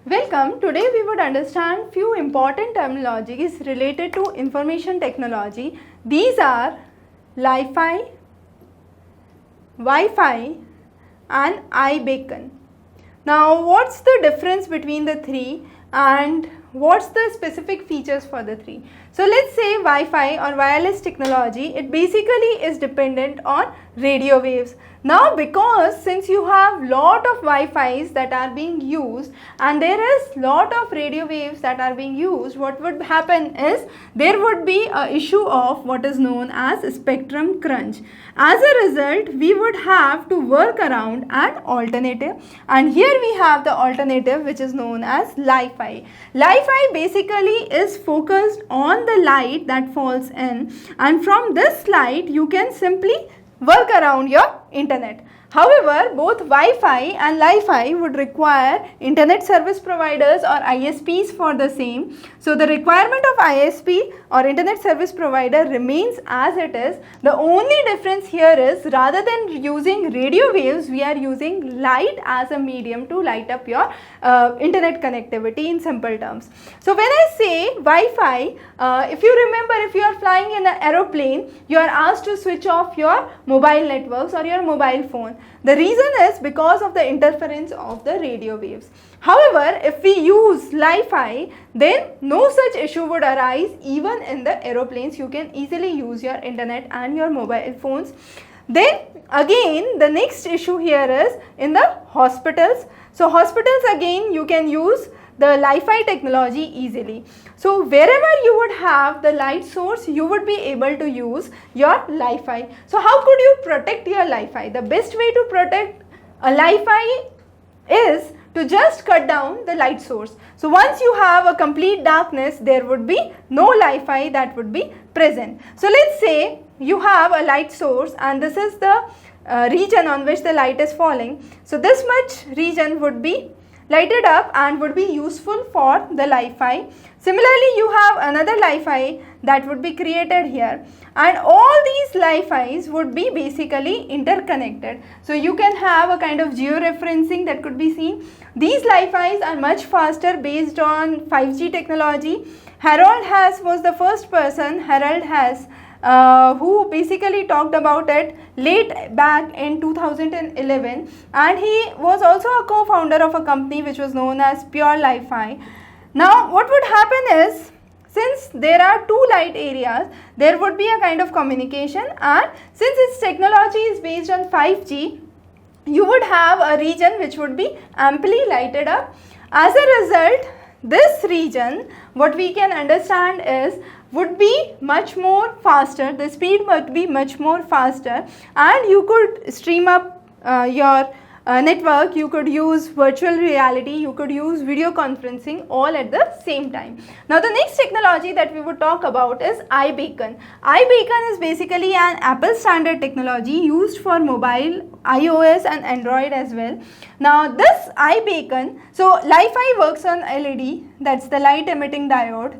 Welcome. Today we would understand few important terminologies related to information technology. These are Lifi, Wi-Fi and iBeacon. Now what's the difference between the three and what's the specific features for the three? So let's say Wi-Fi or wireless technology, it basically is dependent on radio waves. Now because since you have lot of Wi-Fis that are being used and there is lot of radio waves that are being used, what would happen is there would be a issue of what is known as spectrum crunch. As a result, we would have to work around an alternative, and here we have the alternative which is known as Lifi. Lifi basically is focused on the light that falls in, and from this light you can simply work around your internet. However, both Wi-Fi and Lifi would require internet service providers or ISPs for the same. So the requirement of ISP or internet service provider remains as it is. The only difference here is rather than using radio waves, we are using light as a medium to light up your internet connectivity in simple terms. So when I say Wi-Fi, if you remember, if you are flying in an aeroplane, you are asked to switch off your mobile networks or your mobile phone. The reason is because of the interference of the radio waves. However, if we use Lifi, then no such issue would arise even in the aeroplanes. You can easily use your internet and your mobile phones. Then again, the next issue here is in the hospitals. So hospitals, again you can use the Lifi technology easily. So wherever you would have the light source, you would be able to use your Lifi. So how could you protect your Lifi? The best way to protect a Lifi is to just cut down the light source. So once you have a complete darkness, there would be no Lifi that would be present. So let's say you have a light source and this is the region on which the light is falling. So this much region would be lighted up and would be useful for the Lifi. Similarly, you have another Lifi that would be created here, and all these Lifis would be basically interconnected. So you can have a kind of georeferencing that could be seen. These Lifis are much faster based on 5G technology. Harold Haas was the first person, who basically talked about it late back in 2011, and he was also a co-founder of a company which was known as Pure Lifi. Now what would happen is, since there are two light areas, there would be a kind of communication, and since its technology is based on 5G, you would have a region which would be amply lighted up. As a result, this region, what we can understand is, would be much more faster, the speed would be much more faster, and you could stream up your network, you could use virtual reality, you could use video conferencing all at the same time. Now the next technology that we would talk about is iBeacon. iBeacon is basically an Apple standard technology used for mobile, iOS and Android as well. Now this iBeacon, so Lifi works on LED, that's the light emitting diode.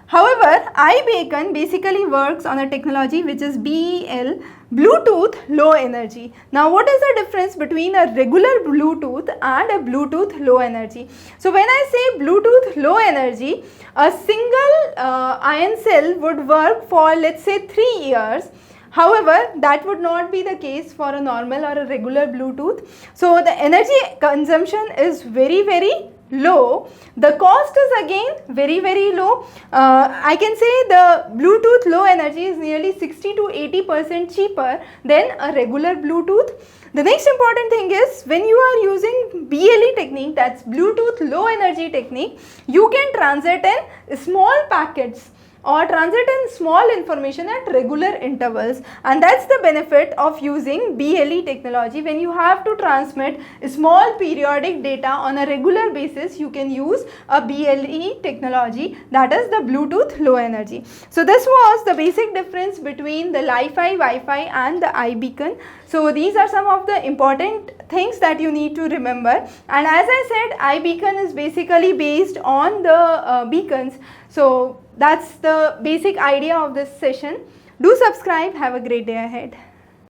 However, iBeacon basically works on a technology which is BEL, Bluetooth Low Energy. Now what is the difference between a regular Bluetooth and a Bluetooth Low Energy? So when I say Bluetooth Low Energy, a single ion cell would work for, let's say, 3 years. However, that would not be the case for a normal or a regular Bluetooth. So the energy consumption is very low. The cost is again very low. I can say the Bluetooth Low Energy is nearly 60 to 80% cheaper than a regular Bluetooth. The next important thing is, when you are using BLE technique, that's Bluetooth Low Energy technique, you can transit in small packets or transit in small information at regular intervals, and that's the benefit of using BLE technology. When you have to transmit small periodic data on a regular basis, you can use a BLE technology, that is the Bluetooth Low Energy. So this was the basic difference between the Lifi, Wi-Fi and the iBeacon. So these are some of the important things that you need to remember, and as I said, iBeacon is basically based on the beacons. So that's the basic idea of this session. Do subscribe. Have a great day ahead.